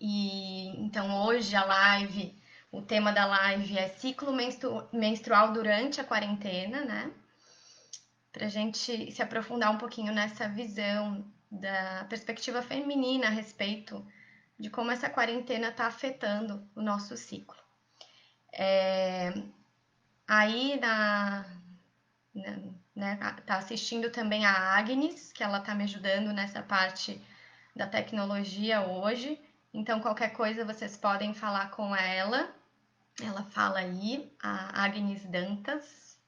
E então hoje a live, o tema da live é ciclo menstrual durante a quarentena, né? Para a gente se aprofundar um pouquinho nessa visão da perspectiva feminina a respeito de como essa quarentena está afetando o nosso ciclo. Aí né, tá assistindo também a Agnes, que ela tá me ajudando nessa parte da tecnologia hoje. Então, qualquer coisa vocês podem falar com ela. Ela fala aí, a Agnes Dantas.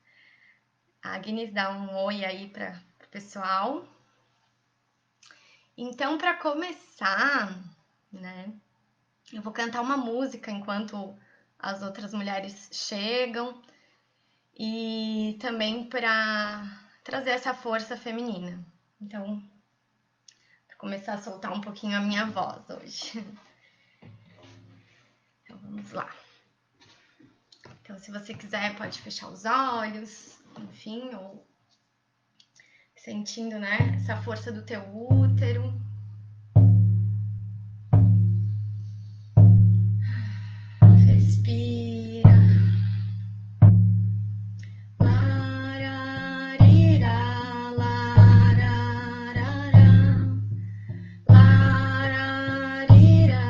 A Agnes dá um oi aí para o pessoal. Então, para começar, né, eu vou cantar uma música enquanto as outras mulheres chegam e também para trazer essa força feminina. Então, para começar a soltar um pouquinho a minha voz hoje. Então, vamos lá. Então, se você quiser, pode fechar os olhos, enfim, ou sentindo, né, essa força do teu útero. Respira. Lararira, lararara. Lararira,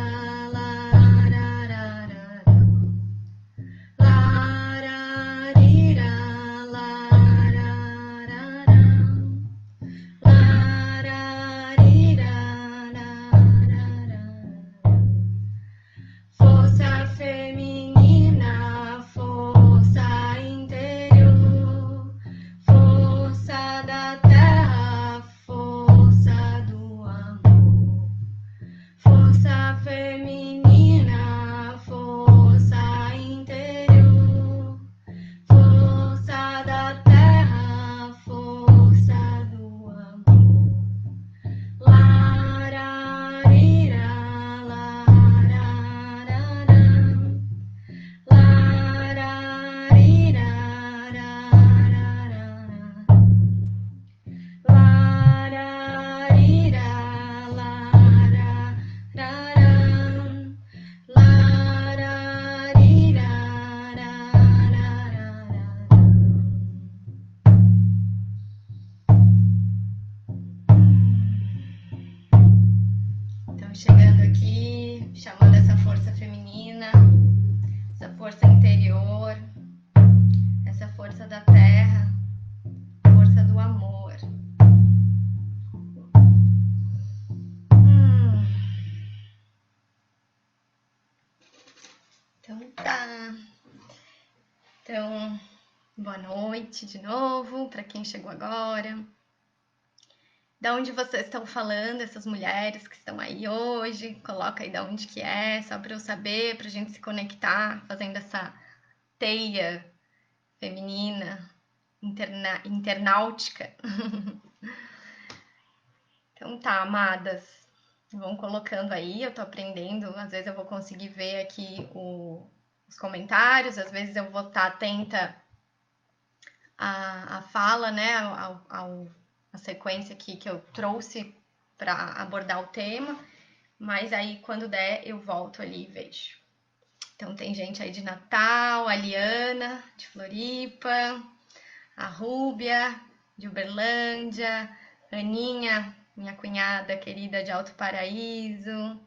lararara. Lararira, lararara. Lararira, lararara. Força feminina, força interior, força da terra, força do amor. Força feminina, força interior, força da terra, força do amor. Lararira, lararara. Lararira, lararara. Lararira, lararara. Lararira, lararara. Então, chegando aqui, chamando essa força feminina, essa força interior, essa força da terra, força do amor. Então tá. Então, boa noite de novo para quem chegou agora. Da onde vocês estão falando, essas mulheres que estão aí hoje? Coloca aí da onde que é, só para eu saber, para a gente se conectar, fazendo essa teia feminina, internautica. Então tá, amadas, vão colocando aí, eu tô aprendendo, às vezes eu vou conseguir ver aqui os comentários, às vezes eu vou estar atenta à fala, né, a sequência aqui que eu trouxe para abordar o tema, mas aí quando der eu volto ali e vejo. Então tem gente aí de Natal, a Liana, de Floripa, a Rúbia, de Uberlândia, Aninha, minha cunhada querida de Alto Paraíso,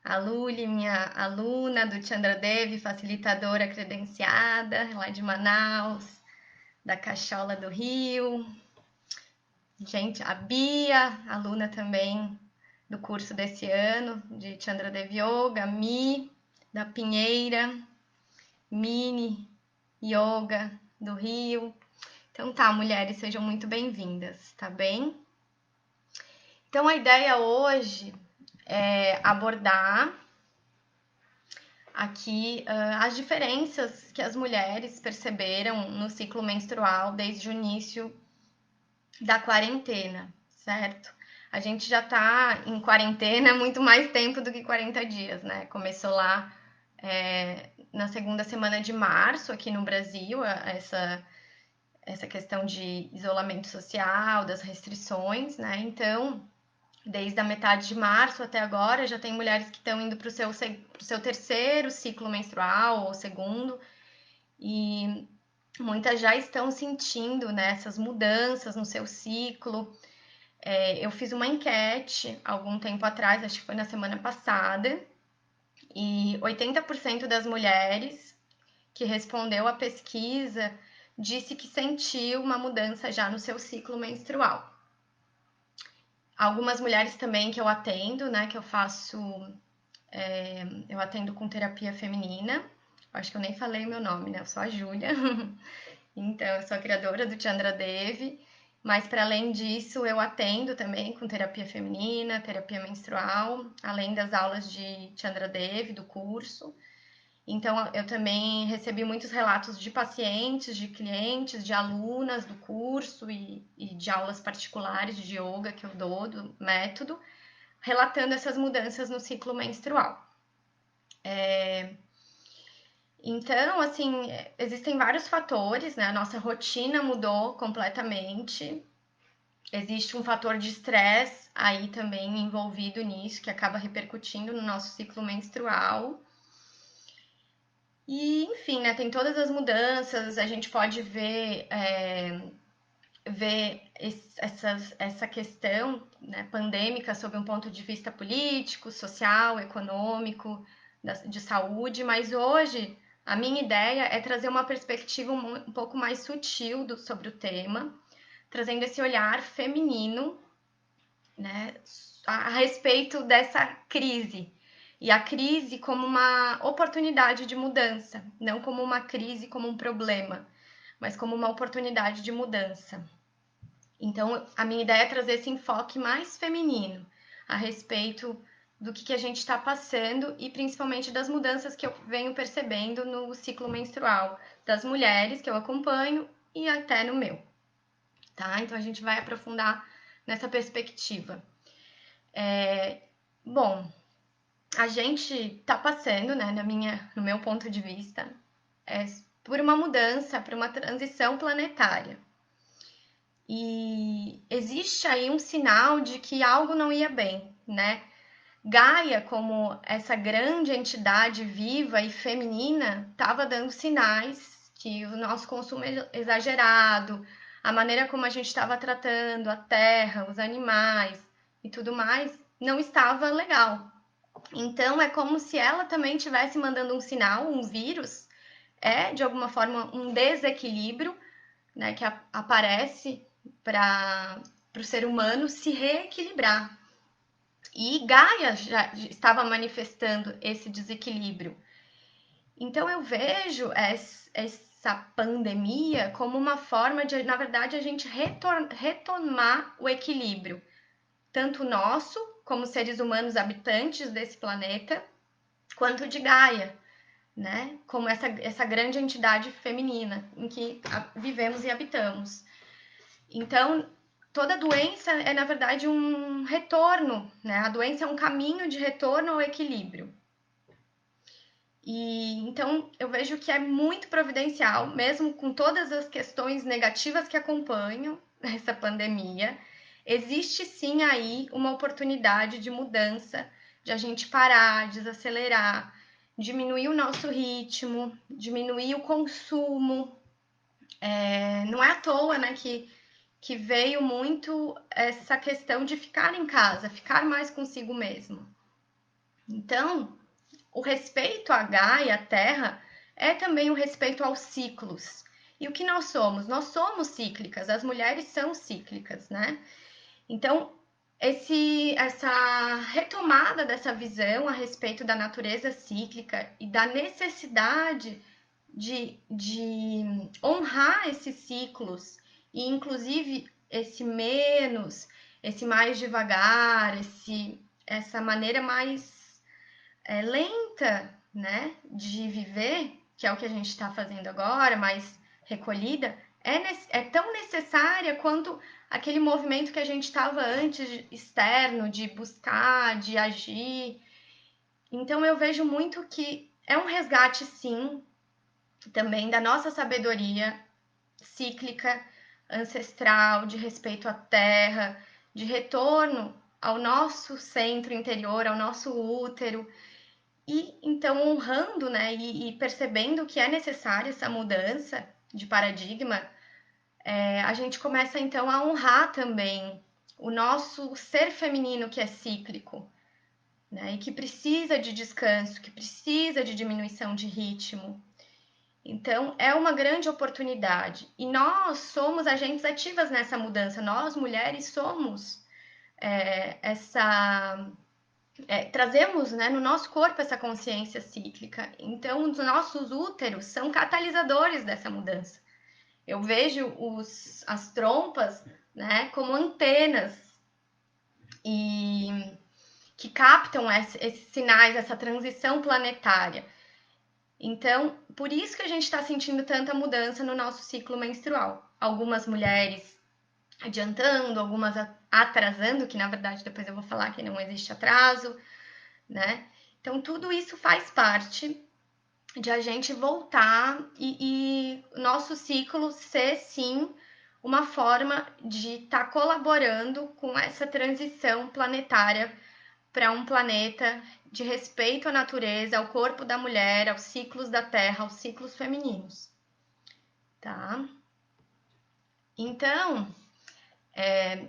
a Luli, minha aluna do Chandradev, facilitadora credenciada, lá de Manaus, da Cachola do Rio. Gente, a Bia, aluna também do curso desse ano de Chandradev Yoga, Mi, da Pinheira, Mini Yoga do Rio. Então tá, mulheres, sejam muito bem-vindas, tá bem? Então a ideia hoje é abordar aqui as diferenças que as mulheres perceberam no ciclo menstrual desde o início da quarentena, certo? A gente já tá em quarentena há muito mais tempo do que 40 dias, né? Começou lá na segunda semana de março aqui no Brasil, essa questão de isolamento social, das restrições, né? Então, Desde a metade de março até agora, já tem mulheres que estão indo para o seu terceiro ciclo menstrual ou segundo, e muitas já estão sentindo, né, essas mudanças no seu ciclo. Eu fiz uma enquete algum tempo atrás, acho que foi na semana passada, e 80% das mulheres que respondeu à pesquisa disse que sentiu uma mudança já no seu ciclo menstrual. Algumas mulheres também que eu atendo, né, que eu faço, eu atendo com terapia feminina. Acho que eu nem falei meu nome, né? Eu sou a Júlia. Então, eu sou a criadora do Chandra Devi. Mas, para além disso, eu atendo também com terapia feminina, terapia menstrual, além das aulas de Chandra Devi, do curso. Então, eu também recebi muitos relatos de pacientes, de clientes, de alunas do curso e de aulas particulares de yoga que eu dou, do método, relatando essas mudanças no ciclo menstrual. Então, assim, existem vários fatores, né? A nossa rotina mudou completamente. Existe um fator de estresse aí também envolvido nisso, que acaba repercutindo no nosso ciclo menstrual. E, enfim, né, tem todas as mudanças, a gente pode ver, essa questão, né, pandêmica sob um ponto de vista político, social, econômico, de saúde, mas hoje a minha ideia é trazer uma perspectiva um pouco mais sutil sobre o tema, trazendo esse olhar feminino, né, a respeito dessa crise. E a crise como uma oportunidade de mudança, não como uma crise, como um problema, mas como uma oportunidade de mudança. Então, a minha ideia é trazer esse enfoque mais feminino a respeito do que a gente está passando e principalmente das mudanças que eu venho percebendo no ciclo menstrual das mulheres que eu acompanho e até no meu, tá? Então, a gente vai aprofundar nessa perspectiva. Bom, a gente está passando, né, no meu ponto de vista, por uma mudança, por uma transição planetária. E existe aí um sinal de que algo não ia bem, né? Gaia, como essa grande entidade viva e feminina, estava dando sinais que o nosso consumo exagerado, a maneira como a gente estava tratando a terra, os animais e tudo mais, não estava legal. Então é como se ela também estivesse mandando um sinal, um vírus, de alguma forma um desequilíbrio, né, que aparece para o ser humano se reequilibrar. E Gaia já estava manifestando esse desequilíbrio. Então eu vejo essa pandemia como uma forma de, na verdade, a gente retomar o equilíbrio, tanto nosso, como seres humanos habitantes desse planeta, quanto de Gaia, né? Como essa grande entidade feminina em que vivemos e habitamos. Então, toda doença é, na verdade, um retorno, né? A doença é um caminho de retorno ao equilíbrio. E então eu vejo que é muito providencial, mesmo com todas as questões negativas que acompanham essa pandemia, existe sim aí uma oportunidade de mudança, de a gente parar, desacelerar, diminuir o nosso ritmo, diminuir o consumo. Não é à toa, né, que veio muito essa questão de ficar em casa, ficar mais consigo mesmo. Então, o respeito à Gaia, à Terra, é também o respeito aos ciclos. E o que nós somos? Nós somos cíclicas, as mulheres são cíclicas, né? Então, essa retomada dessa visão a respeito da natureza cíclica e da necessidade de honrar esses ciclos e, inclusive, esse menos, esse mais devagar, essa maneira mais lenta, né, de viver, que é o que a gente está fazendo agora, mais recolhida, é tão necessária quanto aquele movimento que a gente estava antes, externo, de buscar, de agir. Então eu vejo muito que é um resgate, sim, também da nossa sabedoria cíclica, ancestral, de respeito à terra, de retorno ao nosso centro interior, ao nosso útero, e então honrando, né, e percebendo que é necessária essa mudança de paradigma, a gente começa então a honrar também o nosso ser feminino que é cíclico, né, e que precisa de descanso, que precisa de diminuição de ritmo. Então, é uma grande oportunidade. E nós somos agentes ativas nessa mudança. Nós, mulheres, somos trazemos, né, no nosso corpo essa consciência cíclica. Então, os nossos úteros são catalisadores dessa mudança. Eu vejo as trompas, né, como antenas e que captam esses sinais, essa transição planetária. Então, por isso que a gente está sentindo tanta mudança no nosso ciclo menstrual. Algumas mulheres adiantando, algumas atrasando, que na verdade depois eu vou falar que não existe atraso, né? Então, tudo isso faz parte de a gente voltar e nosso ciclo ser, sim, uma forma de estar colaborando com essa transição planetária para um planeta de respeito à natureza, ao corpo da mulher, aos ciclos da Terra, aos ciclos femininos, tá? Então,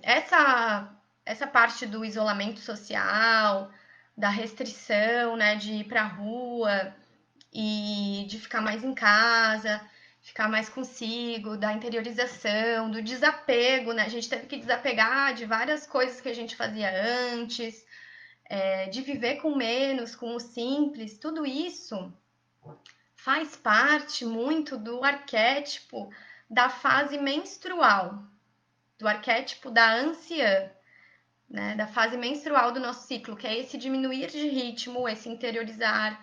essa parte do isolamento social, da restrição, né, de ir para a rua e de ficar mais em casa, ficar mais consigo, da interiorização, do desapego, né? A gente teve que desapegar de várias coisas que a gente fazia antes, de viver com menos, com o simples, tudo isso faz parte muito do arquétipo da fase menstrual, do arquétipo da anciã, né? Da fase menstrual do nosso ciclo, que é esse diminuir de ritmo, esse interiorizar.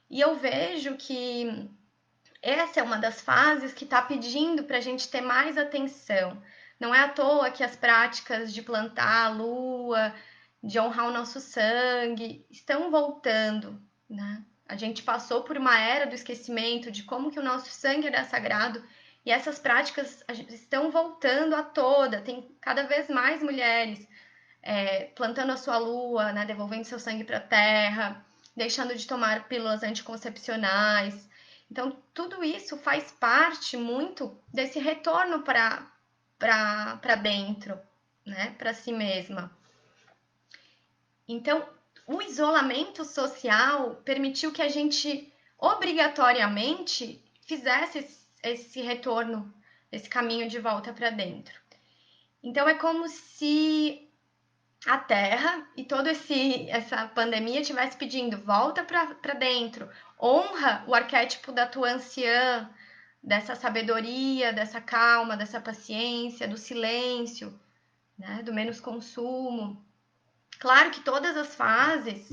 E eu vejo que essa é uma das fases que está pedindo para a gente ter mais atenção. Não é à toa que as práticas de plantar a lua, de honrar o nosso sangue, estão voltando, né? A gente passou por uma era do esquecimento de como que o nosso sangue era sagrado e essas práticas estão voltando à toda. Tem cada vez mais mulheres plantando a sua lua, né? Devolvendo seu sangue para a terra, deixando de tomar pílulas anticoncepcionais. Então, tudo isso faz parte muito desse retorno para dentro, né? Para si mesma. Então, o isolamento social permitiu que a gente obrigatoriamente fizesse esse retorno, esse caminho de volta para dentro. Então, é como se a Terra e toda essa pandemia estivesse pedindo volta para dentro, honra o arquétipo da tua anciã, dessa sabedoria, dessa calma, dessa paciência, do silêncio, né? Do menos consumo. Claro que todas as fases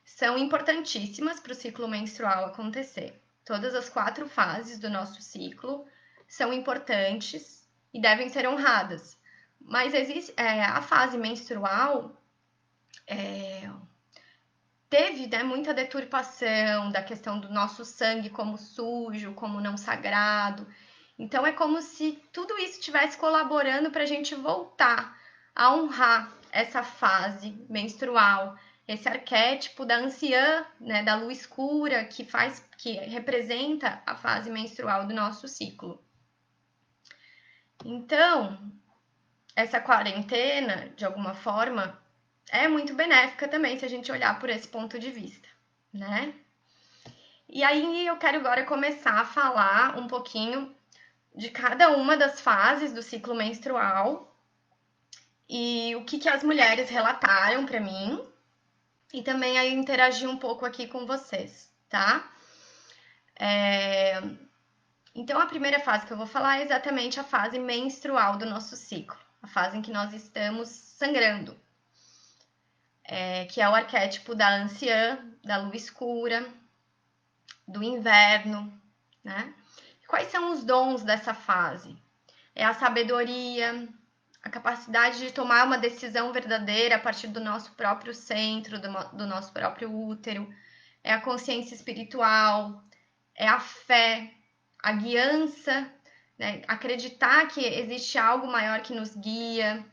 são importantíssimas para o ciclo menstrual acontecer. Todas as 4 fases do nosso ciclo são importantes e devem ser honradas. Mas existe a fase menstrual teve, né, muita deturpação da questão do nosso sangue como sujo, como não sagrado. Então é como se tudo isso estivesse colaborando para a gente voltar a honrar essa fase menstrual, esse arquétipo da anciã, né, da lua escura que representa a fase menstrual do nosso ciclo. Então, essa quarentena, de alguma forma, é muito benéfica também se a gente olhar por esse ponto de vista, né? E aí eu quero agora começar a falar um pouquinho de cada uma das fases do ciclo menstrual e o que as mulheres relataram para mim e também aí interagir um pouco aqui com vocês, tá? Então a primeira fase que eu vou falar é exatamente a fase menstrual do nosso ciclo, a fase em que nós estamos sangrando, que é o arquétipo da anciã, da lua escura, do inverno, né? Quais são os dons dessa fase? É a sabedoria, a capacidade de tomar uma decisão verdadeira a partir do nosso próprio centro, do nosso próprio útero, é a consciência espiritual, é a fé, a guiança, né? Acreditar que existe algo maior que nos guia,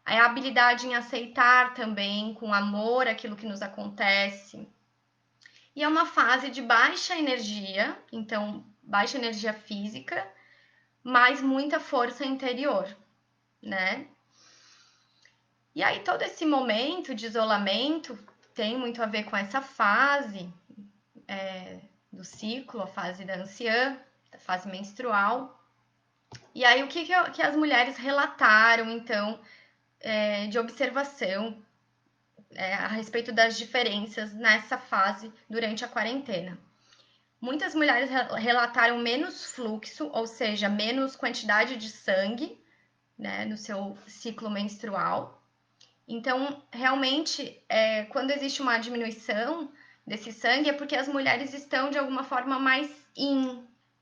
É a habilidade em aceitar também, com amor, aquilo que nos acontece. E é uma fase de baixa energia, então, baixa energia física, mas muita força interior, né? E aí, todo esse momento de isolamento tem muito a ver com essa fase do ciclo, a fase da anciã, da fase menstrual. E aí, o que as mulheres relataram, então, de observação a respeito das diferenças nessa fase durante a quarentena? Muitas mulheres relataram menos fluxo, ou seja, menos quantidade de sangue, né, no seu ciclo menstrual. Então, realmente, quando existe uma diminuição desse sangue, é porque as mulheres estão de alguma forma mais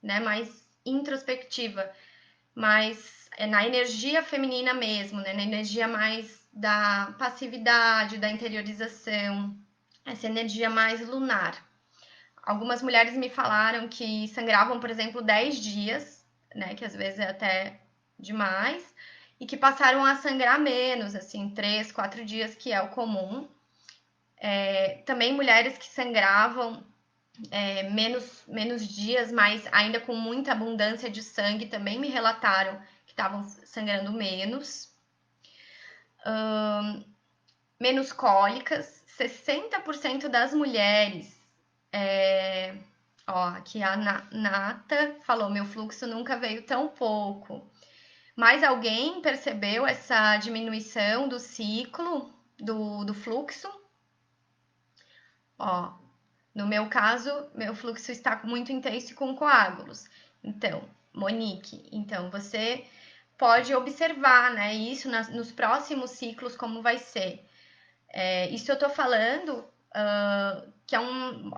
né, mais introspectiva, mais na energia feminina mesmo, né, na energia mais da passividade, da interiorização, essa energia mais lunar. Algumas mulheres me falaram que sangravam, por exemplo, 10 dias, né, que às vezes é até demais, e que passaram a sangrar menos, assim, 3, 4 dias, que é o comum. Também mulheres que sangravam menos dias, mas ainda com muita abundância de sangue, também me relataram que estavam sangrando menos. Menos cólicas, 60% das mulheres. Ó, aqui a Nata falou: meu fluxo nunca veio tão pouco. Mas alguém percebeu essa diminuição do ciclo, do fluxo? Ó, no meu caso, meu fluxo está muito intenso e com coágulos. Então, Monique, então você pode observar, né, isso nos próximos ciclos, como vai ser. Isso eu tô falando que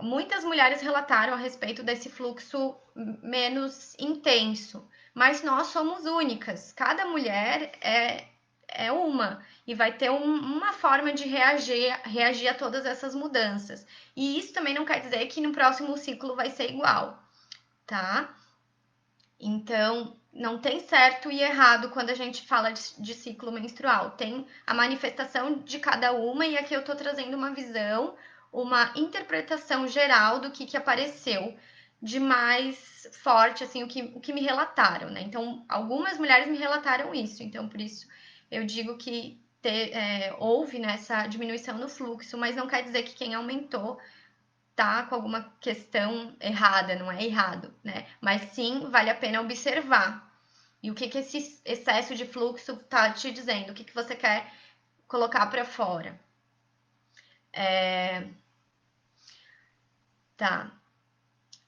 muitas mulheres relataram a respeito desse fluxo menos intenso, mas nós somos únicas. Cada mulher é uma e vai ter uma forma de reagir a todas essas mudanças. E isso também não quer dizer que no próximo ciclo vai ser igual, tá? Então, não tem certo e errado quando a gente fala de ciclo menstrual. Tem a manifestação de cada uma, e aqui eu tô trazendo uma visão, uma interpretação geral do que apareceu de mais forte, assim, o que me relataram, né? Então, algumas mulheres me relataram isso, então por isso eu digo que houve nessa diminuição no fluxo, mas não quer dizer que quem aumentou tá com alguma questão errada, não é errado, né? Mas sim, vale a pena observar. E o que esse excesso de fluxo tá te dizendo? O que você quer colocar para fora? Tá.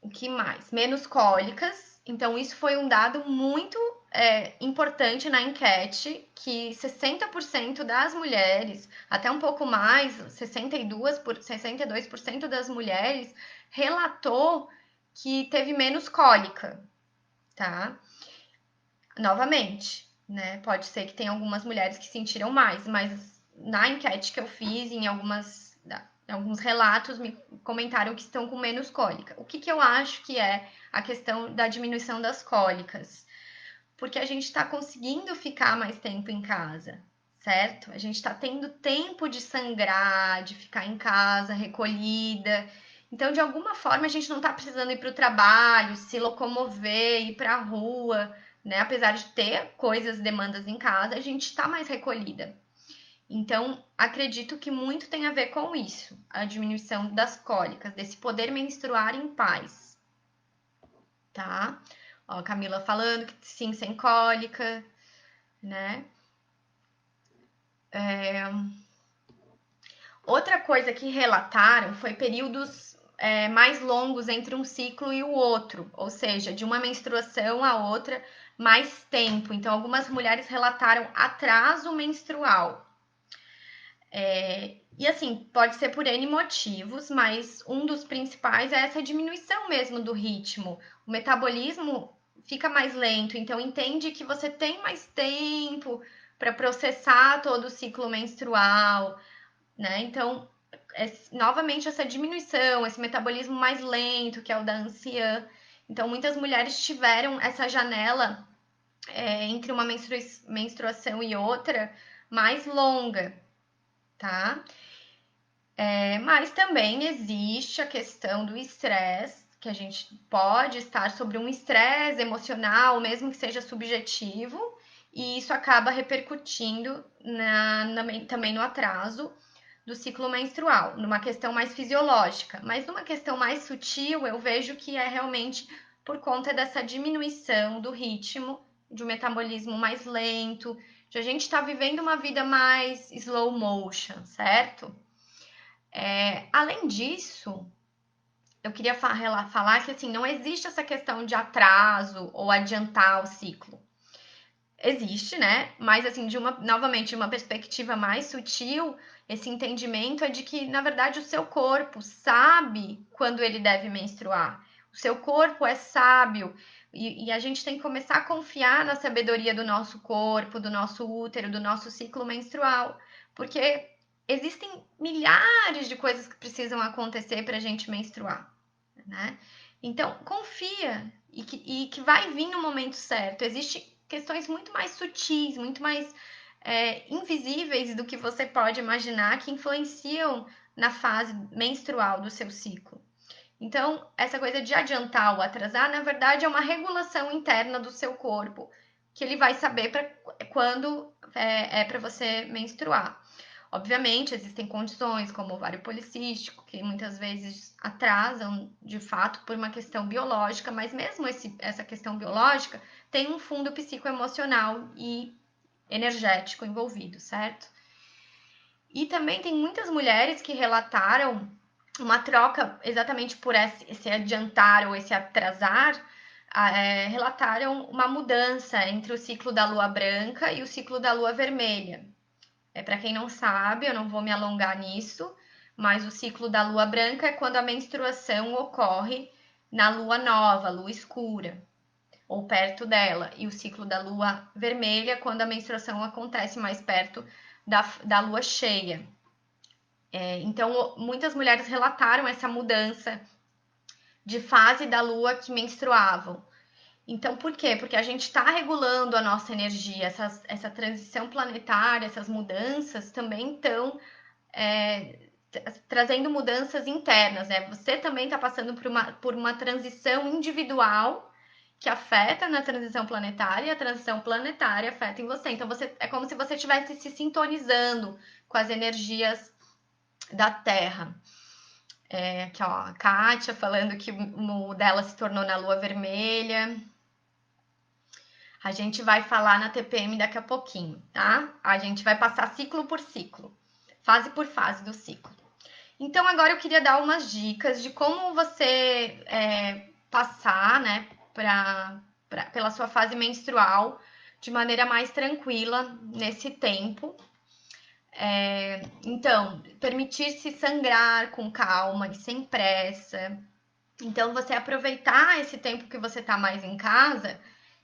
O que mais? Menos cólicas. Então, isso foi um dado muito importante na enquete, que 60% das mulheres, até um pouco mais, 62% das mulheres relatou que teve menos cólica, tá? Novamente, né? Pode ser que tenha algumas mulheres que sentiram mais, mas na enquete que eu fiz, em alguns relatos me comentaram que estão com menos cólica. O que eu acho que é a questão da diminuição das cólicas? Porque a gente está conseguindo ficar mais tempo em casa, certo? A gente está tendo tempo de sangrar, de ficar em casa, recolhida. Então, de alguma forma, a gente não está precisando ir para o trabalho, se locomover, ir para a rua, né? Apesar de ter coisas, demandas em casa, a gente está mais recolhida. Então, acredito que muito tem a ver com isso, a diminuição das cólicas, desse poder menstruar em paz, tá? Ó, Camila falando que sim, sem cólica, né? Outra coisa que relataram foi períodos mais longos entre um ciclo e o outro, ou seja, de uma menstruação a outra, mais tempo. Então, algumas mulheres relataram atraso menstrual. E assim, pode ser por N motivos, mas um dos principais é essa diminuição mesmo do ritmo. O metabolismo fica mais lento, então entende que você tem mais tempo para processar todo o ciclo menstrual, né? Então, novamente, essa diminuição, esse metabolismo mais lento, que é o da anciã. Então, muitas mulheres tiveram essa janela entre uma menstruação e outra mais longa, tá? Mas também existe a questão do estresse, que a gente pode estar sobre um estresse emocional, mesmo que seja subjetivo, e isso acaba repercutindo também no atraso do ciclo menstrual, numa questão mais fisiológica. Mas numa questão mais sutil, eu vejo que é realmente por conta dessa diminuição do ritmo, de um metabolismo mais lento, de a gente estar vivendo uma vida mais slow motion, certo? Além disso, eu queria falar que assim, não existe essa questão de atraso ou adiantar o ciclo. Existe, né? Mas assim, novamente, de uma perspectiva mais sutil, esse entendimento é de que, na verdade, o seu corpo sabe quando ele deve menstruar. O seu corpo é sábio e a gente tem que começar a confiar na sabedoria do nosso corpo, do nosso útero, do nosso ciclo menstrual, porque existem milhares de coisas que precisam acontecer para a gente menstruar, né? Então, confia e que vai vir no momento certo. Existem questões muito mais sutis, muito mais invisíveis do que você pode imaginar que influenciam na fase menstrual do seu ciclo. Então, essa coisa de adiantar ou atrasar, na verdade, é uma regulação interna do seu corpo, que ele vai saber quando para você menstruar. Obviamente, existem condições como ovário policístico, que muitas vezes atrasam de fato por uma questão biológica, mas mesmo essa questão biológica tem um fundo psicoemocional e energético envolvido, certo? E também tem muitas mulheres que relataram uma troca exatamente por esse adiantar ou esse atrasar, relataram uma mudança entre o ciclo da lua branca e o ciclo da lua vermelha. Para quem não sabe, eu não vou me alongar nisso, mas o ciclo da lua branca é quando a menstruação ocorre na lua nova, lua escura, ou perto dela, e o ciclo da lua vermelha é quando a menstruação acontece mais perto da lua cheia. Então, muitas mulheres relataram essa mudança de fase da lua que menstruavam. Então, por quê? Porque a gente está regulando a nossa energia, essa transição planetária, essas mudanças também estão trazendo mudanças internas, né? Você também está passando por uma transição individual que afeta na transição planetária, e a transição planetária afeta em você. Então, é como se você estivesse se sintonizando com as energias da Terra. Aqui, ó, a Kátia falando que o dela se tornou na lua vermelha. A gente vai falar na TPM daqui a pouquinho, tá? A gente vai passar ciclo por ciclo, fase por fase do ciclo. Então, agora eu queria dar umas dicas de como você passar, né, pela sua fase menstrual de maneira mais tranquila nesse tempo. Então, permitir-se sangrar com calma e sem pressa. Então, você aproveitar esse tempo que você está mais em casa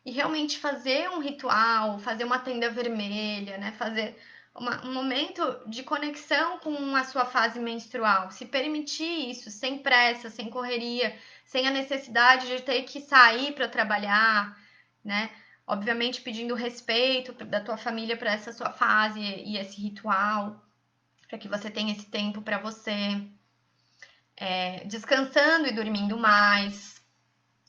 e realmente fazer um ritual, fazer uma tenda vermelha, né? Fazer um momento de conexão com a sua fase menstrual. Se permitir isso sem pressa, sem correria, sem a necessidade de ter que sair para trabalhar, né? Obviamente pedindo respeito da tua família para essa sua fase e esse ritual, para que você tenha esse tempo para você, descansando e dormindo mais.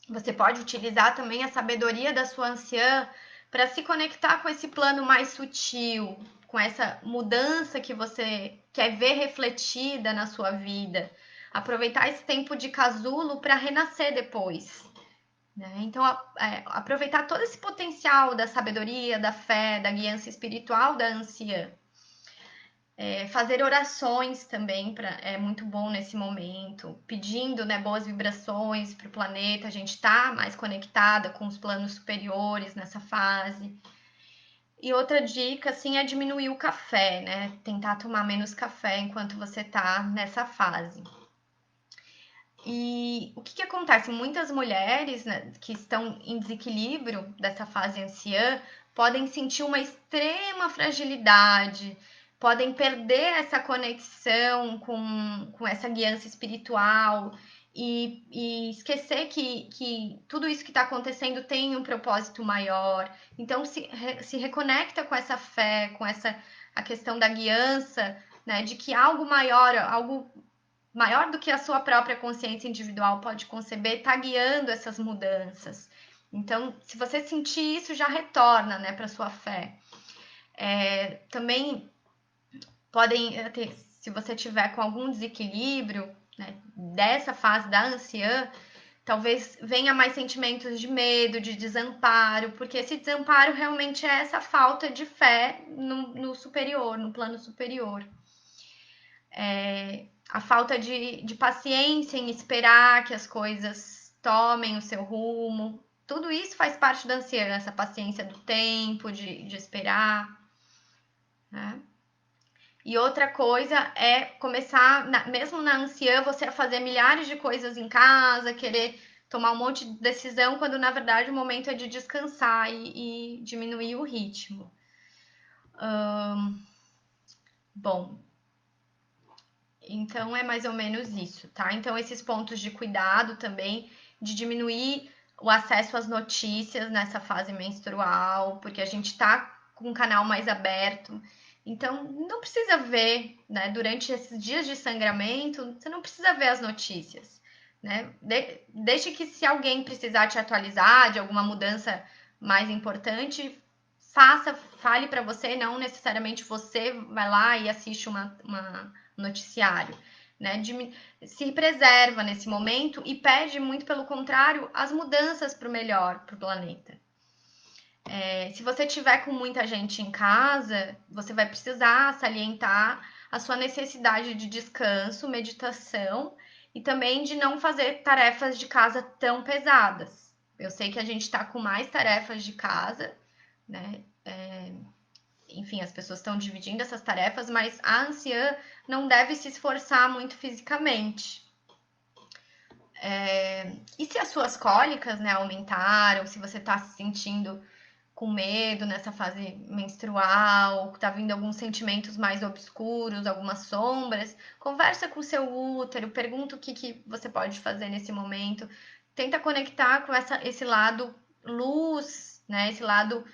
Você pode utilizar também a sabedoria da sua anciã para se conectar com esse plano mais sutil, com essa mudança que você quer ver refletida na sua vida. Aproveitar esse tempo de casulo para renascer depois. Né? Então, aproveitar todo esse potencial da sabedoria, da fé, da guiança espiritual da anciã. Fazer orações também é muito bom nesse momento, pedindo, né, boas vibrações para o planeta, a gente está mais conectada com os planos superiores nessa fase. E outra dica, assim, é diminuir o café, né? Tentar tomar menos café enquanto você está nessa fase. E o que acontece? Muitas mulheres, né, que estão em desequilíbrio dessa fase anciã podem sentir uma extrema fragilidade, podem perder essa conexão com essa guiança espiritual e esquecer que tudo isso que está acontecendo tem um propósito maior. Então, se reconecta com essa fé, com essa a questão da guiança, né, de que algo maior do que a sua própria consciência individual pode conceber, está guiando essas mudanças. Então, se você sentir isso, já retorna, né, para sua fé. Também podem ter, se você tiver com algum desequilíbrio, né, dessa fase da anciã, talvez venha mais sentimentos de medo, de desamparo, porque esse desamparo realmente é essa falta de fé no superior, no plano superior. A falta de paciência em esperar que as coisas tomem o seu rumo. Tudo isso faz parte da anciã, essa paciência do tempo, de esperar, né? E outra coisa é começar, mesmo na anciã, você a fazer milhares de coisas em casa, querer tomar um monte de decisão, quando na verdade o momento é de descansar e diminuir o ritmo. Bom, então é mais ou menos isso, tá? Então esses pontos de cuidado também, de diminuir o acesso às notícias nessa fase menstrual, porque a gente tá com um canal mais aberto. Então, não precisa ver, né? Durante esses dias de sangramento, você não precisa ver as notícias, né? Deixe que, se alguém precisar te atualizar de alguma mudança mais importante, fale para você, não necessariamente você vai lá e assiste um noticiário, né? Se preserva nesse momento e pede, muito pelo contrário, as mudanças para o melhor, para o planeta. Se você tiver com muita gente em casa, você vai precisar salientar a sua necessidade de descanso, meditação e também de não fazer tarefas de casa tão pesadas. Eu sei que a gente está com mais tarefas de casa, né? Enfim, as pessoas estão dividindo essas tarefas, mas a anciã não deve se esforçar muito fisicamente. E se as suas cólicas, né, aumentaram, se você está se sentindo com medo nessa fase menstrual, tá vindo alguns sentimentos mais obscuros, algumas sombras, conversa com o seu útero, pergunta o que você pode fazer nesse momento, tenta conectar com esse lado luz, né, esse lado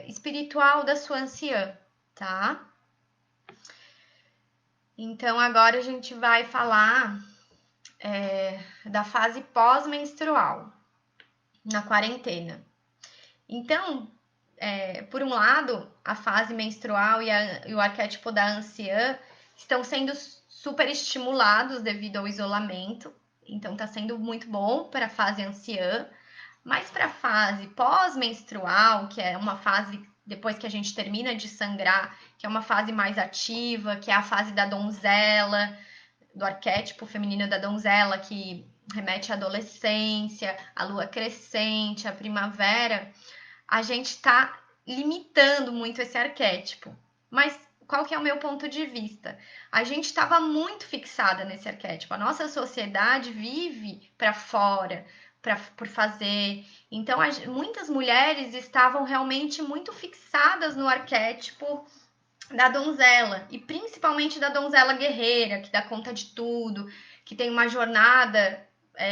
espiritual da sua anciã, tá? Então agora a gente vai falar da fase pós-menstrual, na quarentena. Então, por um lado, a fase menstrual e o arquétipo da anciã estão sendo super estimulados devido ao isolamento. Então, está sendo muito bom para a fase anciã. Mas para a fase pós-menstrual, que é uma fase depois que a gente termina de sangrar, que é uma fase mais ativa, que é a fase da donzela, do arquétipo feminino da donzela, que remete à adolescência, à lua crescente, à primavera, a gente está limitando muito esse arquétipo. Mas qual que é o meu ponto de vista? A gente estava muito fixada nesse arquétipo. A nossa sociedade vive para fora, por fazer. Então, muitas mulheres estavam realmente muito fixadas no arquétipo da donzela, e principalmente da donzela guerreira, que dá conta de tudo, que tem uma jornada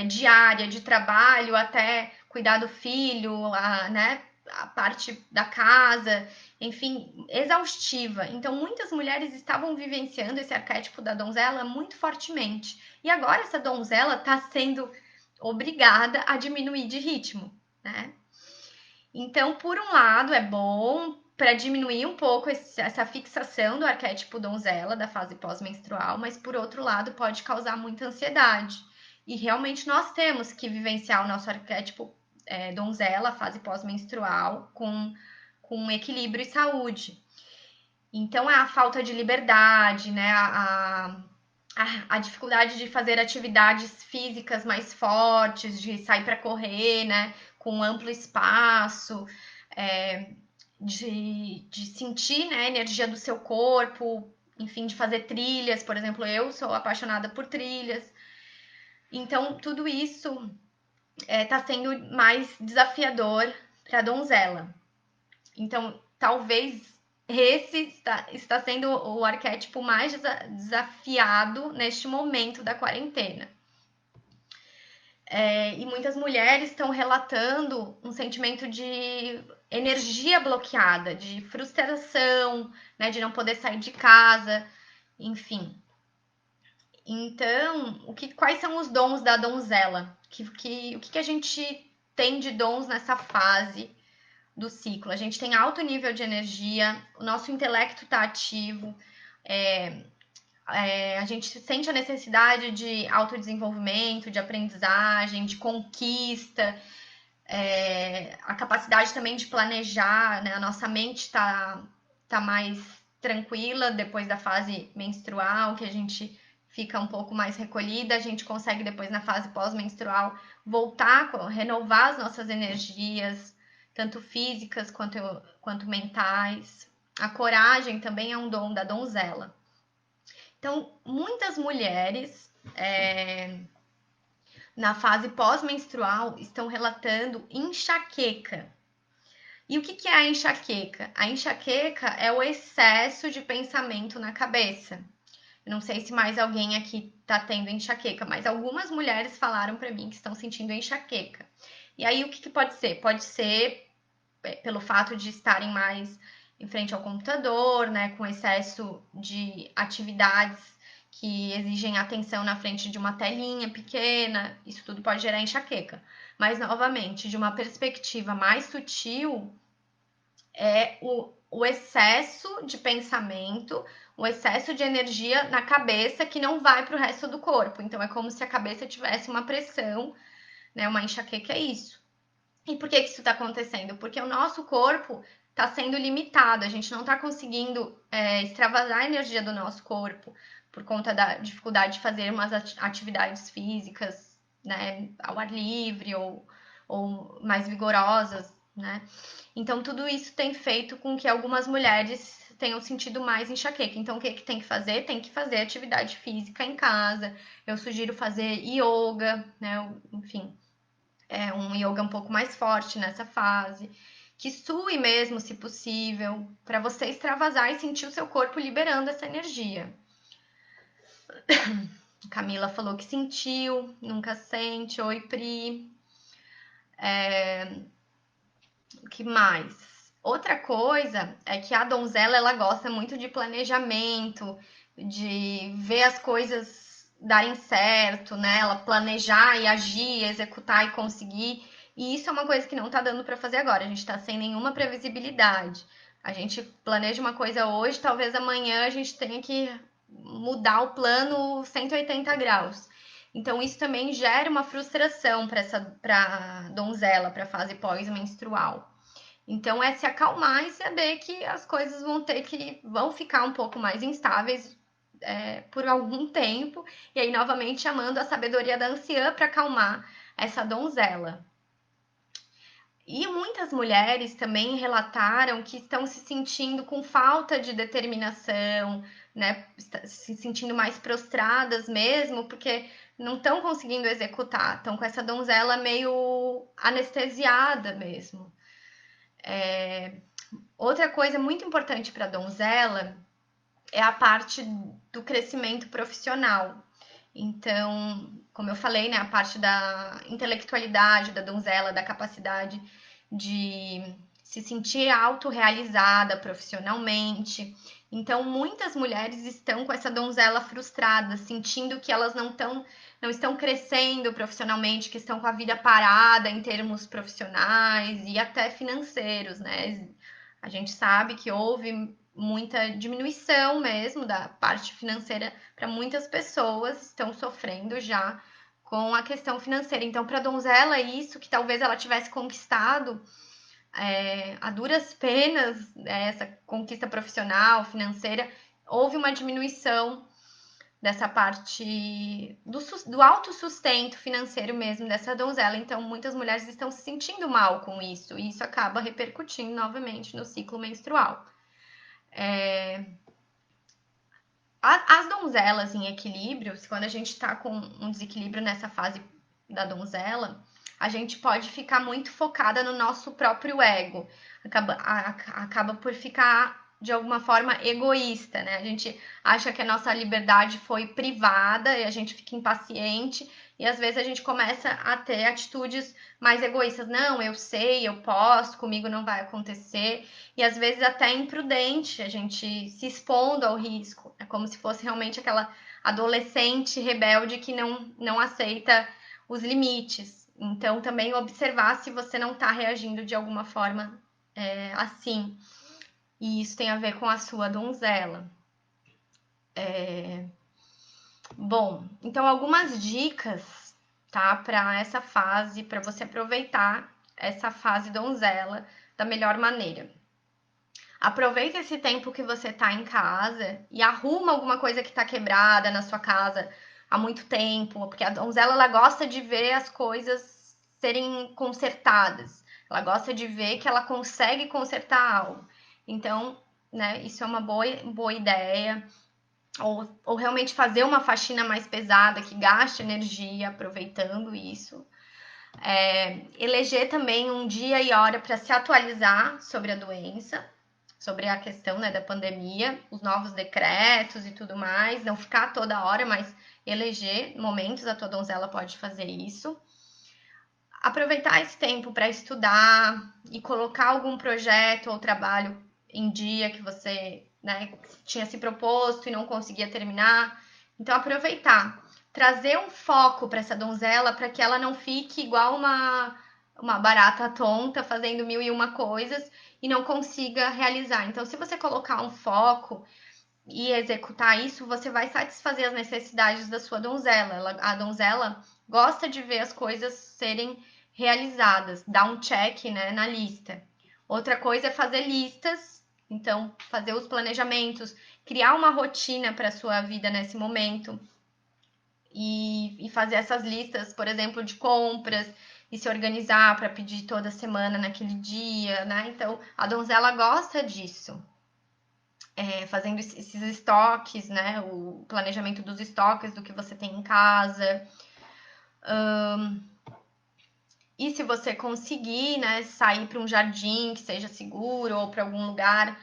diária de trabalho até cuidar do filho, né, a parte da casa, enfim, exaustiva. Então, muitas mulheres estavam vivenciando esse arquétipo da donzela muito fortemente. E agora essa donzela está sendo obrigada a diminuir de ritmo, né? Então, por um lado, é bom para diminuir um pouco essa fixação do arquétipo donzela da fase pós-menstrual, mas por outro lado, pode causar muita ansiedade. E realmente nós temos que vivenciar o nosso arquétipo donzela, fase pós-menstrual, com equilíbrio e saúde. Então, é a falta de liberdade, né? A dificuldade de fazer atividades físicas mais fortes, de sair para correr, né, com amplo espaço, de sentir, né, a energia do seu corpo, enfim, de fazer trilhas, por exemplo, eu sou apaixonada por trilhas. Então, tudo isso está sendo mais desafiador para a donzela. Então, talvez esse está sendo o arquétipo mais desafiado neste momento da quarentena. E muitas mulheres estão relatando um sentimento de energia bloqueada, de frustração, né, de não poder sair de casa, enfim. Então, quais são os dons da donzela? O que a gente tem de dons nessa fase do ciclo? A gente tem alto nível de energia, o nosso intelecto está ativo, a gente sente a necessidade de autodesenvolvimento, de aprendizagem, de conquista, a capacidade também de planejar, né? A nossa mente tá mais tranquila depois da fase menstrual, que a gente fica um pouco mais recolhida, a gente consegue depois na fase pós-menstrual voltar, renovar as nossas energias, tanto físicas quanto mentais. A coragem também é um dom da donzela. Então, muitas mulheres na fase pós-menstrual estão relatando enxaqueca. E o que é a enxaqueca? A enxaqueca é o excesso de pensamento na cabeça. Eu não sei se mais alguém aqui está tendo enxaqueca, mas algumas mulheres falaram para mim que estão sentindo enxaqueca. E aí, o que pode ser? Pode ser pelo fato de estarem mais em frente ao computador, né, com excesso de atividades que exigem atenção na frente de uma telinha pequena, isso tudo pode gerar enxaqueca. Mas, novamente, de uma perspectiva mais sutil, é o excesso de pensamento, o excesso de energia na cabeça que não vai para o resto do corpo. Então, é como se a cabeça tivesse uma pressão, né? Uma enxaqueca é isso. E por que isso está acontecendo? Porque o nosso corpo está sendo limitado, a gente não está conseguindo extravasar a energia do nosso corpo por conta da dificuldade de fazer umas atividades físicas, né, ao ar livre ou mais vigorosas, né? Então, tudo isso tem feito com que algumas mulheres tenham sentido mais enxaqueca. Então, o que tem que fazer? Tem que fazer atividade física em casa. Eu sugiro fazer yoga, né? Enfim, um yoga um pouco mais forte nessa fase. Que sue mesmo, se possível, para você extravasar e sentir o seu corpo liberando essa energia. Camila falou que sentiu, nunca sente. Oi, Pri. O que mais? Outra coisa é que a donzela ela gosta muito de planejamento, de ver as coisas darem certo, né? Ela planejar e agir, executar e conseguir. E isso é uma coisa que não tá dando para fazer agora. A gente tá sem nenhuma previsibilidade. A gente planeja uma coisa hoje, talvez amanhã a gente tenha que mudar o plano 180 graus. Então isso também gera uma frustração para donzela, para a fase pós-menstrual. Então é se acalmar e saber que as coisas vão ficar um pouco mais instáveis por algum tempo, e aí novamente chamando a sabedoria da anciã para acalmar essa donzela. E muitas mulheres também relataram que estão se sentindo com falta de determinação, né? Se sentindo mais prostradas mesmo, porque não estão conseguindo executar, estão com essa donzela meio anestesiada mesmo. Outra coisa muito importante para a donzela é a parte do crescimento profissional. Então, como eu falei, né, a parte da intelectualidade da donzela, da capacidade de se sentir autorrealizada profissionalmente. Então, muitas mulheres estão com essa donzela frustrada, sentindo que elas não estão crescendo profissionalmente, que estão com a vida parada em termos profissionais e até financeiros, né? A gente sabe que houve muita diminuição mesmo da parte financeira para muitas pessoas, estão sofrendo já com a questão financeira. Então, para a donzela, isso que talvez ela tivesse conquistado a duras penas, essa conquista profissional, financeira, houve uma diminuição dessa parte do autossustento financeiro mesmo dessa donzela. Então, muitas mulheres estão se sentindo mal com isso, e isso acaba repercutindo novamente no ciclo menstrual. As donzelas em equilíbrio, quando a gente está com um desequilíbrio nessa fase da donzela, a gente pode ficar muito focada no nosso próprio ego, acaba por ficar de alguma forma egoísta, né? A gente acha que a nossa liberdade foi privada e a gente fica impaciente e às vezes a gente começa a ter atitudes mais egoístas. Não, eu sei, eu posso, comigo não vai acontecer. E às vezes até é imprudente a gente se expondo ao risco. É como se fosse realmente aquela adolescente rebelde que não aceita os limites. Então, também observar se você não está reagindo de alguma forma assim. E isso tem a ver com a sua donzela. Bom, então algumas dicas, tá, para essa fase, para você aproveitar essa fase donzela da melhor maneira. Aproveita esse tempo que você tá em casa e arruma alguma coisa que tá quebrada na sua casa há muito tempo, porque a donzela ela gosta de ver as coisas serem consertadas. Ela gosta de ver que ela consegue consertar algo. Então, né, isso é uma boa ideia. Ou realmente fazer uma faxina mais pesada que gaste energia aproveitando isso. Eleger também um dia e hora para se atualizar sobre a doença, sobre a questão, né, da pandemia, os novos decretos e tudo mais. Não ficar toda hora, mas eleger momentos, a tua donzela pode fazer isso. Aproveitar esse tempo para estudar e colocar algum projeto ou trabalho em dia que você, né, tinha se proposto e não conseguia terminar. Então, aproveitar. Trazer um foco para essa donzela para que ela não fique igual uma barata tonta fazendo mil e uma coisas e não consiga realizar. Então, se você colocar um foco e executar isso, você vai satisfazer as necessidades da sua donzela. A donzela gosta de ver as coisas serem realizadas, dar um check, né, na lista. Outra coisa é fazer listas, então fazer os planejamentos, criar uma rotina para a sua vida nesse momento e fazer essas listas, por exemplo, de compras e se organizar para pedir toda semana naquele dia, né? Então a donzela gosta disso. Fazendo esses estoques, né? O planejamento dos estoques do que você tem em casa. E se você conseguir, né, sair para um jardim que seja seguro ou para algum lugar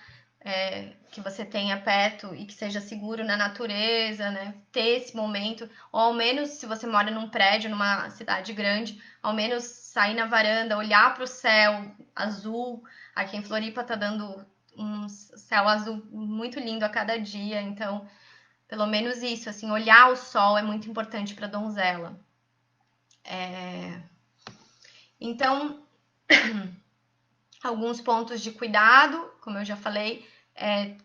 que você tenha perto e que seja seguro na natureza, né, ter esse momento, ou ao menos se você mora num prédio, numa cidade grande, ao menos sair na varanda, olhar para o céu azul. Aqui em Floripa tá dando um céu azul muito lindo a cada dia, então pelo menos isso, assim, olhar o sol é muito importante para a donzela. Então, alguns pontos de cuidado, como eu já falei,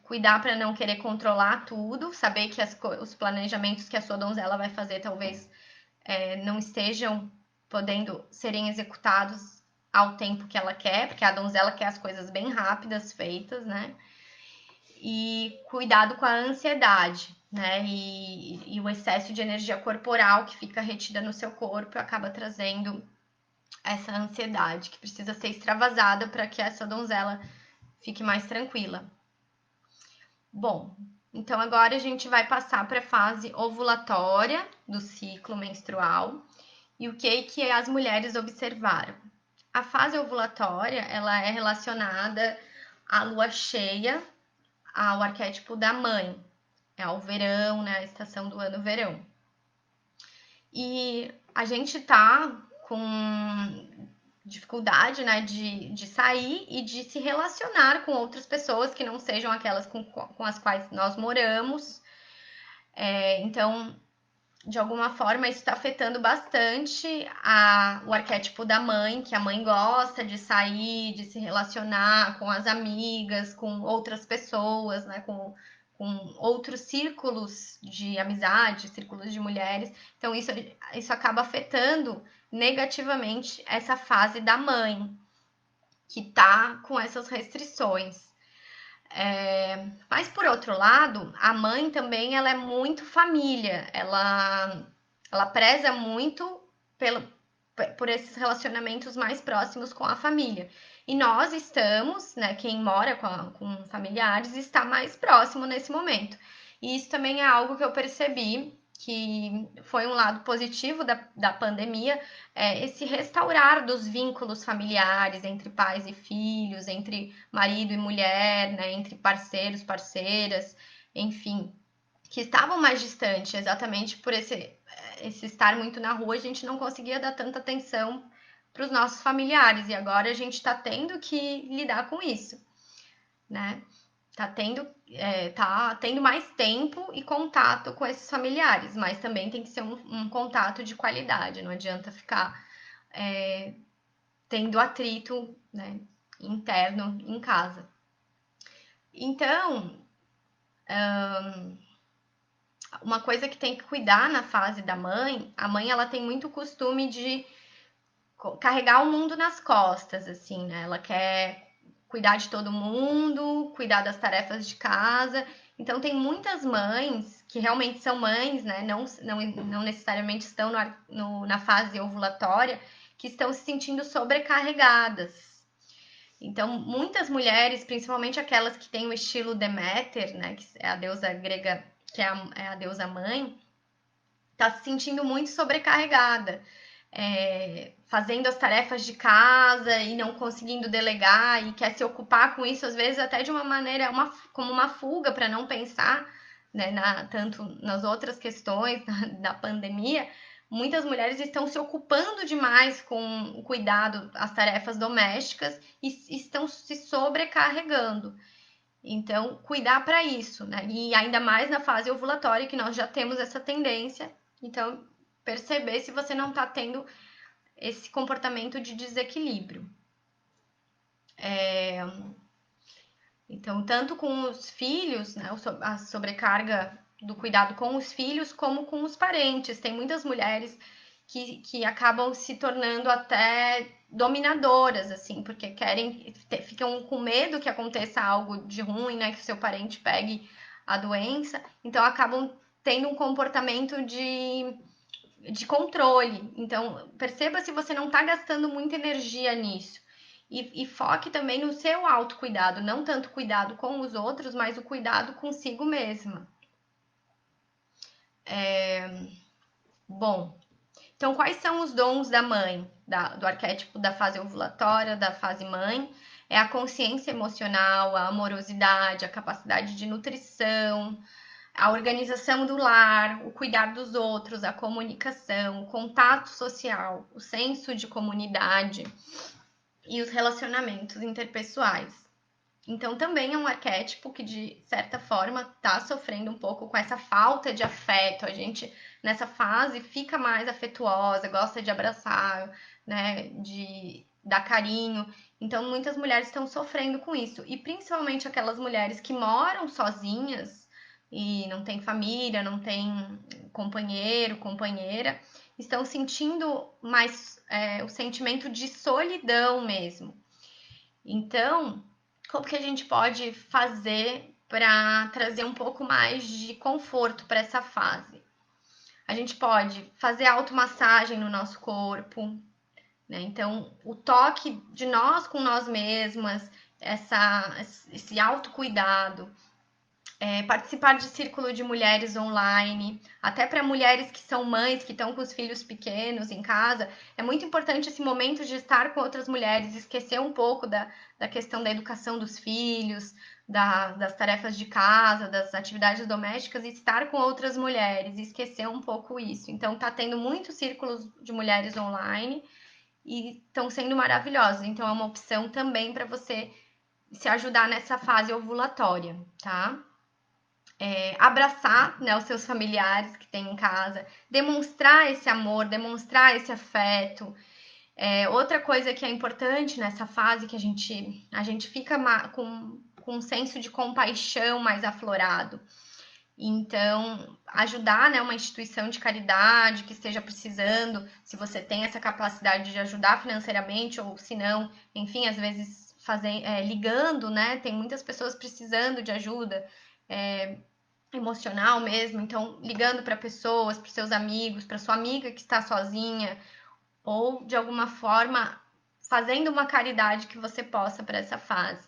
cuidar para não querer controlar tudo, saber que os planejamentos que a sua donzela vai fazer talvez não estejam podendo serem executados ao tempo que ela quer, porque a donzela quer as coisas bem rápidas feitas, né? E cuidado com a ansiedade, né? E o excesso de energia corporal que fica retida no seu corpo acaba trazendo essa ansiedade que precisa ser extravasada para que essa donzela fique mais tranquila. Bom, então agora a gente vai passar para a fase ovulatória do ciclo menstrual e o que as mulheres observaram. A fase ovulatória, ela é relacionada à lua cheia, ao arquétipo da mãe, ao verão, né, a estação do ano verão. E a gente tá com dificuldade, né, de sair e de se relacionar com outras pessoas que não sejam aquelas com as quais nós moramos. Então, de alguma forma, isso está afetando bastante o arquétipo da mãe, que a mãe gosta de sair, de se relacionar com as amigas, com outras pessoas, né, com outros círculos de amizade, círculos de mulheres. Então, isso acaba afetando negativamente essa fase da mãe, que tá com essas restrições. Mas, por outro lado, a mãe também ela é muito família, ela preza muito por esses relacionamentos mais próximos com a família. E nós estamos, né, quem mora com familiares, está mais próximo nesse momento. E isso também é algo que eu percebi que foi um lado positivo da pandemia, esse restaurar dos vínculos familiares entre pais e filhos, entre marido e mulher, né, entre parceiros, parceiras, enfim, que estavam mais distantes, exatamente por esse estar muito na rua, a gente não conseguia dar tanta atenção para os nossos familiares, e agora a gente está tendo que lidar com isso, né? Tá tendo mais tempo e contato com esses familiares, mas também tem que ser um contato de qualidade, não adianta ficar tendo atrito, né, interno em casa. Então, uma coisa que tem que cuidar na fase da mãe, a mãe ela tem muito costume de carregar o mundo nas costas, assim, né? Ela quer cuidar de todo mundo, cuidar das tarefas de casa. Então, tem muitas mães que realmente são mães, né? Não necessariamente estão na fase ovulatória, que estão se sentindo sobrecarregadas. Então, muitas mulheres, principalmente aquelas que têm o estilo Deméter, né? Que é a deusa grega, que é a deusa mãe, tá se sentindo muito sobrecarregada. Fazendo as tarefas de casa e não conseguindo delegar e quer se ocupar com isso, às vezes até de uma maneira, como uma fuga para não pensar, né, tanto nas outras questões da pandemia. Muitas mulheres estão se ocupando demais com o cuidado, as tarefas domésticas e estão se sobrecarregando. Então, cuidar para isso, né? E ainda mais na fase ovulatória, que nós já temos essa tendência. Então, perceber se você não está tendo esse comportamento de desequilíbrio. Então, tanto com os filhos, né, a sobrecarga do cuidado com os filhos, como com os parentes. Tem muitas mulheres que acabam se tornando até dominadoras, assim, porque ficam com medo que aconteça algo de ruim, né, que o seu parente pegue a doença, então acabam tendo um comportamento de controle. Então, perceba se você não está gastando muita energia nisso. E foque também no seu autocuidado, não tanto cuidado com os outros, mas o cuidado consigo mesma. Bom, então quais são os dons da mãe, do arquétipo da fase ovulatória, da fase mãe? É a consciência emocional, a amorosidade, a capacidade de nutrição, a organização do lar, o cuidar dos outros, a comunicação, o contato social, o senso de comunidade e os relacionamentos interpessoais. Então, também é um arquétipo que, de certa forma, está sofrendo um pouco com essa falta de afeto. A gente, nessa fase, fica mais afetuosa, gosta de abraçar, né, de dar carinho. Então, muitas mulheres estão sofrendo com isso. E, principalmente, aquelas mulheres que moram sozinhas e não tem família, não tem companheiro, companheira, estão sentindo mais o sentimento de solidão mesmo. Então, como que a gente pode fazer para trazer um pouco mais de conforto para essa fase? A gente pode fazer automassagem no nosso corpo, né? Então, o toque de nós com nós mesmas, esse autocuidado, participar de círculo de mulheres online, até para mulheres que são mães, que estão com os filhos pequenos em casa, é muito importante esse momento de estar com outras mulheres, esquecer um pouco da questão da educação dos filhos, das tarefas de casa, das atividades domésticas, e estar com outras mulheres, esquecer um pouco isso. Então, tá tendo muitos círculos de mulheres online e estão sendo maravilhosos. Então, é uma opção também para você se ajudar nessa fase ovulatória, tá? Abraçar, né, os seus familiares que tem em casa, demonstrar esse amor, demonstrar esse afeto. Outra coisa que é importante nessa fase que a gente fica com um senso de compaixão mais aflorado. Então, ajudar, né, uma instituição de caridade que esteja precisando, se você tem essa capacidade de ajudar financeiramente, ou se não, enfim, às vezes ligando, né? Tem muitas pessoas precisando de ajuda. Emocional mesmo, então ligando para pessoas, para seus amigos, para sua amiga que está sozinha, ou de alguma forma fazendo uma caridade que você possa para essa fase.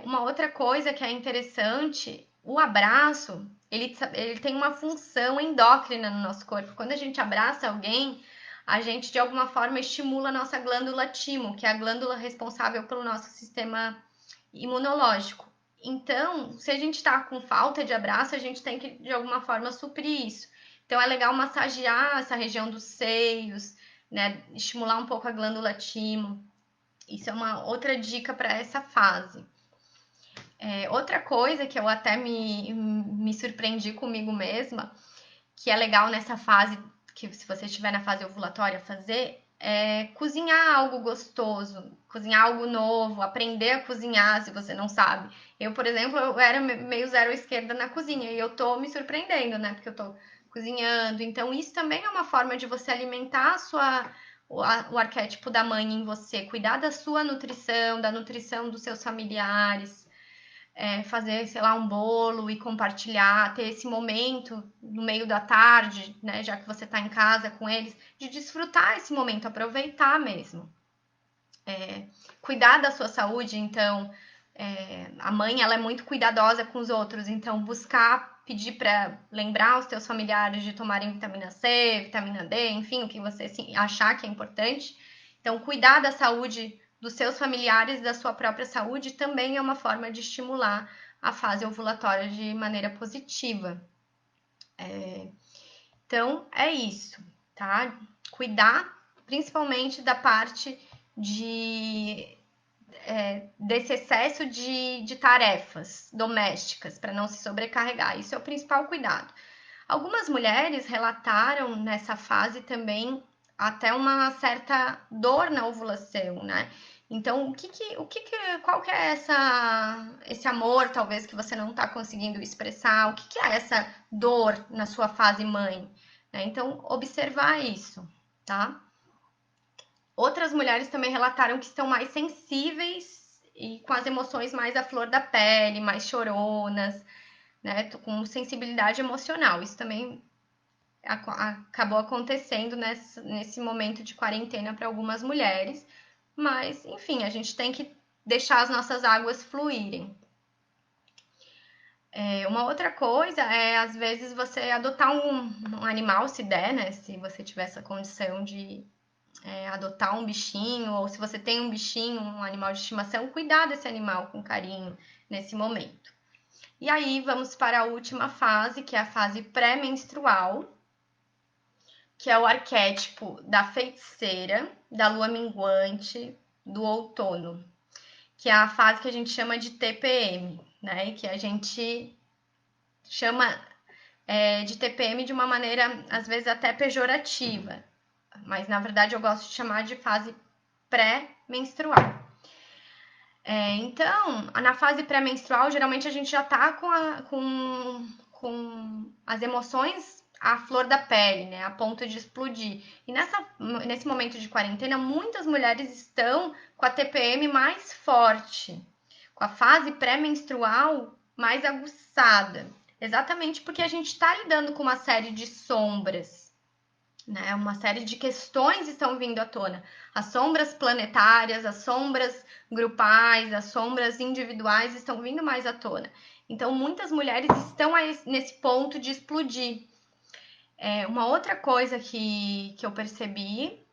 Uma outra coisa que é interessante, o abraço, ele tem uma função endócrina no nosso corpo. Quando a gente abraça alguém, a gente de alguma forma estimula a nossa glândula timo, que é a glândula responsável pelo nosso sistema imunológico. Então, se a gente está com falta de abraço, a gente tem que, de alguma forma, suprir isso. Então é legal massagear essa região dos seios, né? Estimular um pouco a glândula timo. Isso é uma outra dica para essa fase. Outra coisa que eu até me surpreendi comigo mesma, que é legal nessa fase, que se você estiver na fase ovulatória fazer, é cozinhar algo gostoso, cozinhar algo novo, aprender a cozinhar se você não sabe. Eu, por exemplo, eu era meio zero à esquerda na cozinha e eu tô me surpreendendo, né? Porque eu tô cozinhando. Então, isso também é uma forma de você alimentar o arquétipo da mãe em você, cuidar da sua nutrição, da nutrição dos seus familiares, fazer, sei lá, um bolo e compartilhar, ter esse momento no meio da tarde, né, já que você está em casa com eles, de desfrutar esse momento, aproveitar mesmo. Cuidar da sua saúde, então, a mãe, ela é muito cuidadosa com os outros, então buscar, pedir para lembrar os teus familiares de tomarem vitamina C, vitamina D, enfim, o que você achar que é importante. Então, cuidar da saúde dos seus familiares, da sua própria saúde, também é uma forma de estimular a fase ovulatória de maneira positiva. Então, é isso, tá? Cuidar principalmente da parte desse excesso de tarefas domésticas para não se sobrecarregar. Isso é o principal cuidado. Algumas mulheres relataram nessa fase também até uma certa dor na ovulação, né? Então, qual que é esse amor, talvez, que você não está conseguindo expressar? O que é essa dor na sua fase mãe? Então, observar isso, tá? Outras mulheres também relataram que estão mais sensíveis e com as emoções mais à flor da pele, mais choronas, né? Com sensibilidade emocional. Isso também acabou acontecendo nesse momento de quarentena para algumas mulheres, mas enfim, a gente tem que deixar as nossas águas fluírem. Uma outra coisa é, às vezes, você adotar um animal, se der, né? Se você tiver essa condição de adotar um bichinho, ou se você tem um bichinho, um animal de estimação, cuidar desse animal com carinho nesse momento. E aí, vamos para a última fase, que é a fase pré-menstrual, que é o arquétipo da feiticeira, da lua minguante, do outono, que é a fase que a gente chama de TPM, né? E que a gente chama de TPM de uma maneira, às vezes, até pejorativa, mas na verdade eu gosto de chamar de fase pré-menstrual. Então, na fase pré-menstrual, geralmente a gente já tá com as emoções à flor da pele, né? A ponto de explodir. E nesse momento de quarentena, muitas mulheres estão com a TPM mais forte, com a fase pré-menstrual mais aguçada. Exatamente porque a gente está lidando com uma série de sombras, né? Uma série de questões estão vindo à tona. As sombras planetárias, as sombras grupais, as sombras individuais estão vindo mais à tona. Então, muitas mulheres estão nesse ponto de explodir. Uma outra coisa que eu percebi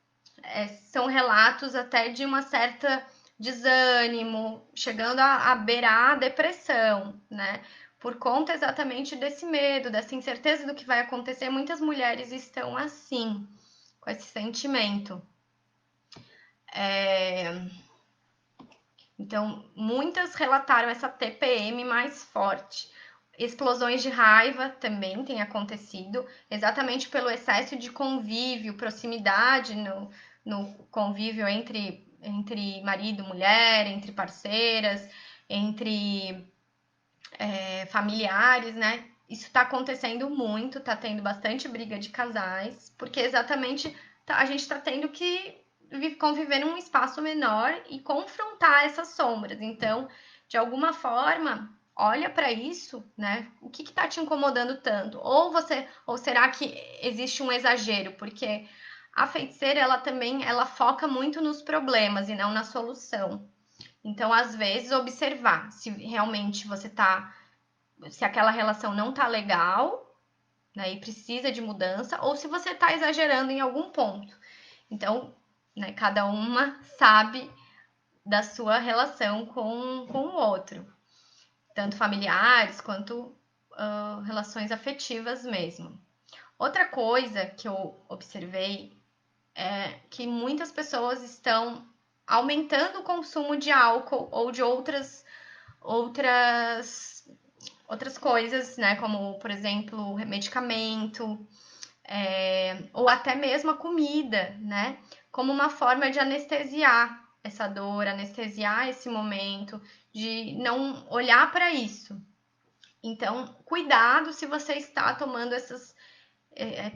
são relatos até de uma certa desânimo, chegando a beirar a depressão, né? Por conta exatamente desse medo, dessa incerteza do que vai acontecer, muitas mulheres estão assim, com esse sentimento. Então, muitas relataram essa TPM mais forte. Explosões de raiva também têm acontecido, exatamente pelo excesso de convívio, proximidade no convívio entre marido e mulher, entre parceiras, entre familiares, né? Isso está acontecendo muito, está tendo bastante briga de casais, porque exatamente a gente está tendo que conviver num espaço menor e confrontar essas sombras. Então, de alguma forma, olha para isso, né? O que está te incomodando tanto? Ou será que existe um exagero? Porque a feiticeira, ela foca muito nos problemas e não na solução. Então, às vezes, observar se realmente se aquela relação não tá legal, né, e precisa de mudança, ou se você tá exagerando em algum ponto. Então, né, cada uma sabe da sua relação com o outro, tanto familiares quanto relações afetivas mesmo. Outra coisa que eu observei é que muitas pessoas estão aumentando o consumo de álcool ou de outras coisas, né? Como, por exemplo, medicamento, ou até mesmo a comida, né? Como uma forma de anestesiar essa dor, anestesiar esse momento, de não olhar para isso. Então, cuidado se você está tomando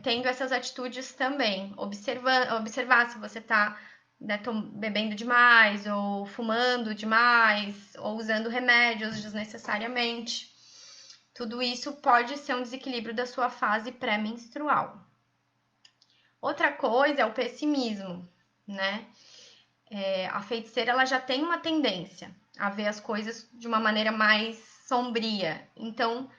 tendo essas atitudes também. Observar se você está, né, bebendo demais, ou fumando demais, ou usando remédios desnecessariamente. Tudo isso pode ser um desequilíbrio da sua fase pré-menstrual. Outra coisa é o pessimismo, né? A feiticeira ela já tem uma tendência a ver as coisas de uma maneira mais sombria. Então,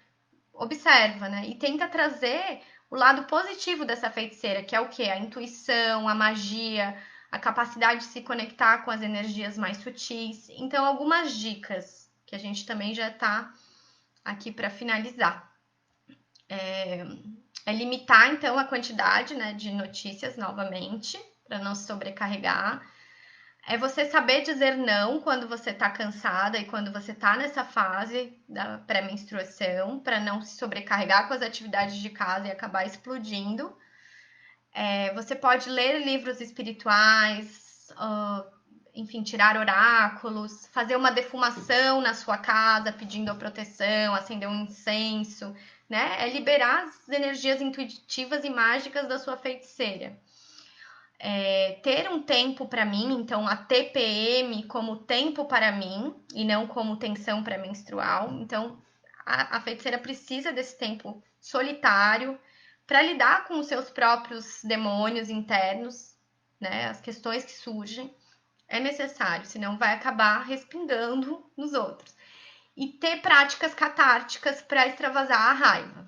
observa, né? E tenta trazer o lado positivo dessa feiticeira, que é o quê? A intuição, a magia, a capacidade de se conectar com as energias mais sutis. Então, algumas dicas que a gente também já tá aqui para finalizar. É limitar, então, a quantidade, né, de notícias novamente, para não se sobrecarregar. É você saber dizer não quando você tá cansada e quando você tá nessa fase da pré-menstruação, para não se sobrecarregar com as atividades de casa e acabar explodindo. Você pode ler livros espirituais, enfim, tirar oráculos, fazer uma defumação na sua casa pedindo a proteção, acender um incenso, né? É liberar as energias intuitivas e mágicas da sua feiticeira. Ter um tempo para mim, então a TPM como tempo para mim e não como tensão pré-menstrual. Então a feiticeira precisa desse tempo solitário para lidar com os seus próprios demônios internos, né? As questões que surgem. É necessário, senão vai acabar respingando nos outros. E ter práticas catárticas para extravasar a raiva.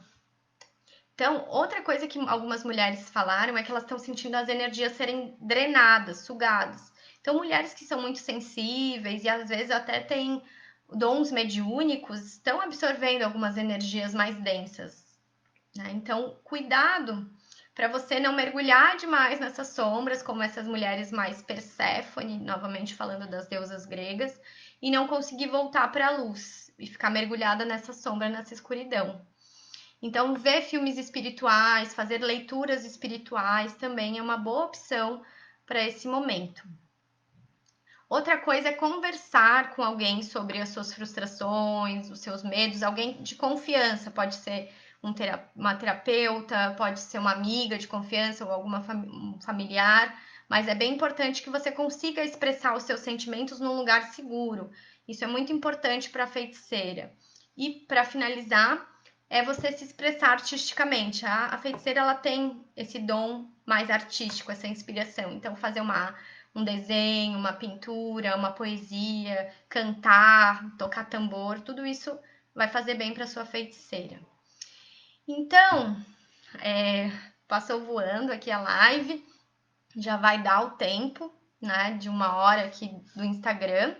Então, outra coisa que algumas mulheres falaram é que elas estão sentindo as energias serem drenadas, sugadas. Então, mulheres que são muito sensíveis e às vezes até têm dons mediúnicos estão absorvendo algumas energias mais densas, né? Então, cuidado para você não mergulhar demais nessas sombras, como essas mulheres mais Perséfone, novamente falando das deusas gregas, e não conseguir voltar para a luz e ficar mergulhada nessa sombra, nessa escuridão. Então, ver filmes espirituais, fazer leituras espirituais também é uma boa opção para esse momento. Outra coisa é conversar com alguém sobre as suas frustrações, os seus medos, alguém de confiança, pode ser uma terapeuta, pode ser uma amiga de confiança ou alguma familiar, mas é bem importante que você consiga expressar os seus sentimentos num lugar seguro. Isso é muito importante para a feiticeira. E para finalizar, é você se expressar artisticamente. A feiticeira ela tem esse dom mais artístico, essa inspiração. Então, fazer um desenho, uma pintura, uma poesia, cantar, tocar tambor, tudo isso vai fazer bem para sua feiticeira. Então, passou voando aqui a live, já vai dar o tempo, né, de 1 hora aqui do Instagram.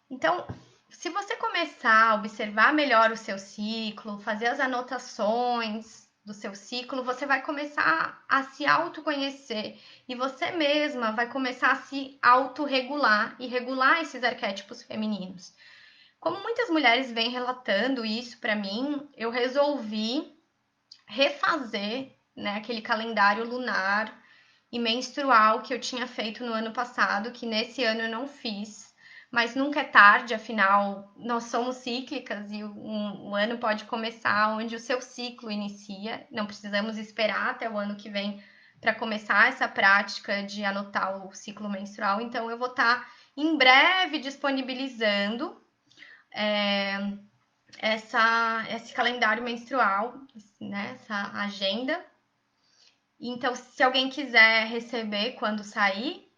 Então, se você começar a observar melhor o seu ciclo, fazer as anotações do seu ciclo, você vai começar a se autoconhecer e você mesma vai começar a se autorregular e regular esses arquétipos femininos. Como muitas mulheres vêm relatando isso para mim, eu resolvi refazer, né, aquele calendário lunar e menstrual que eu tinha feito no ano passado, que nesse ano eu não fiz. Mas nunca é tarde, afinal, nós somos cíclicas e o ano pode começar onde o seu ciclo inicia. Não precisamos esperar até o ano que vem para começar essa prática de anotar o ciclo menstrual. Então, eu vou estar em breve disponibilizando esse calendário menstrual, né, essa agenda. Então, se alguém quiser receber quando sair,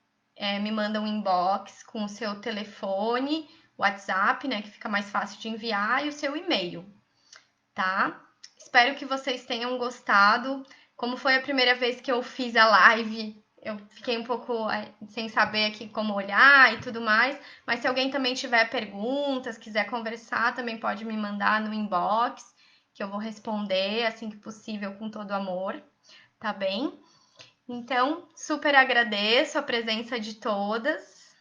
me manda um inbox com o seu telefone, WhatsApp, né, que fica mais fácil de enviar, e o seu e-mail, tá? Espero que vocês tenham gostado. Como foi a primeira vez que eu fiz a live, eu fiquei um pouco sem saber aqui como olhar e tudo mais, mas se alguém também tiver perguntas, quiser conversar, também pode me mandar no inbox que eu vou responder assim que possível com todo amor, tá bem? Então, super agradeço a presença de todas,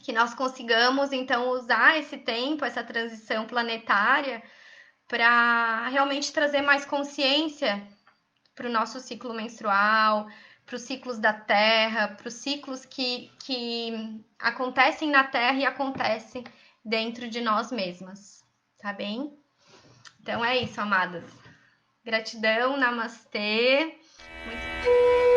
que nós consigamos então usar esse tempo, essa transição planetária, para realmente trazer mais consciência para o nosso ciclo menstrual, para os ciclos da Terra, para os ciclos que acontecem na Terra e acontecem dentro de nós mesmas, tá bem? Então é isso, amadas. Gratidão, namastê. Muito...